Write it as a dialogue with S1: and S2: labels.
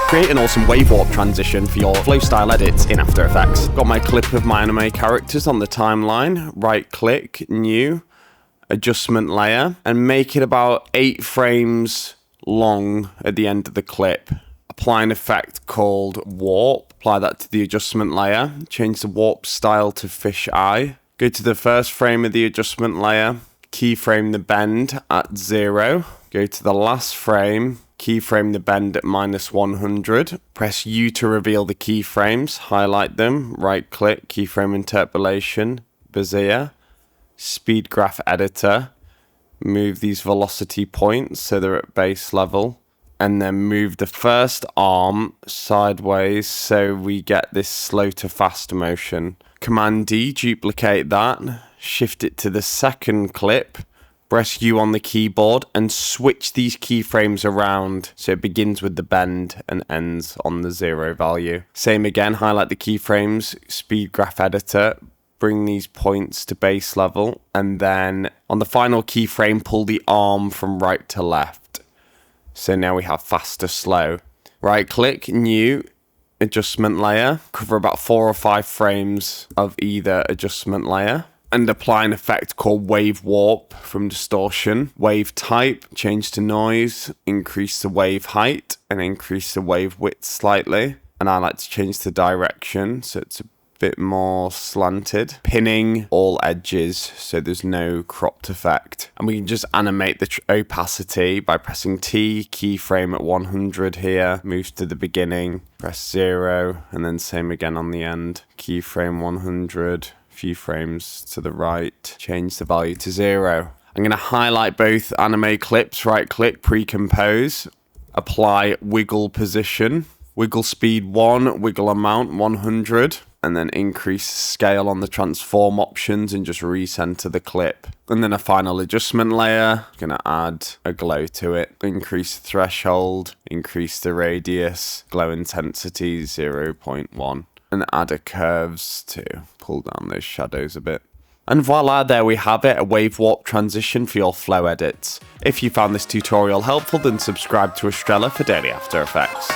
S1: Create an awesome wave warp transition for your flow style edits in After Effects. Got my clip of my anime characters on the timeline. Right click, new, adjustment layer, and make it about 8 frames long at the end of the clip. Apply an effect called warp. Apply that to the adjustment layer. Change the warp style to fish eye. Go to the first frame of the adjustment layer. Keyframe the bend at 0. Go to the last frame. Keyframe the bend at -100. Press U to reveal the keyframes. Highlight them. Right click. Keyframe interpolation. Bezier. Speed graph editor. Move these velocity points so they're at base level. And then move the first arm sideways so we get this slow to fast motion. Command D, duplicate that. Shift it to the second clip. Press U on the keyboard and switch these keyframes around so it begins with the bend and ends on the 0 value. Same again, highlight the keyframes, speed graph editor, bring these points to base level, and then on the final keyframe, pull the arm from right to left. So now we have fast to slow. Right click, new, adjustment layer, cover about 4 or 5 frames of either adjustment layer. And apply an effect called wave warp from distortion. Wave type, change to noise, increase the wave height, and increase the wave width slightly. And I like to change the direction so it's a bit more slanted. Pinning all edges so there's no cropped effect. And we can just animate the opacity by pressing T, keyframe at 100 here, moves to the beginning, press 0, and then same again on the end. Keyframe 100. Few frames to the right, change the value to 0. I'm going to highlight both anime clips, right click, pre-compose, apply wiggle position, wiggle speed 1, wiggle amount 100, and then increase scale on the transform options and just recenter the clip. And then a final adjustment layer, going to add a glow to it, increase the threshold, increase the radius, glow intensity 0.1. And add a curves to pull down those shadows a bit. And voila, there we have it, a wave warp transition for your flow edits. If you found this tutorial helpful, then subscribe to Astrella for daily After Effects.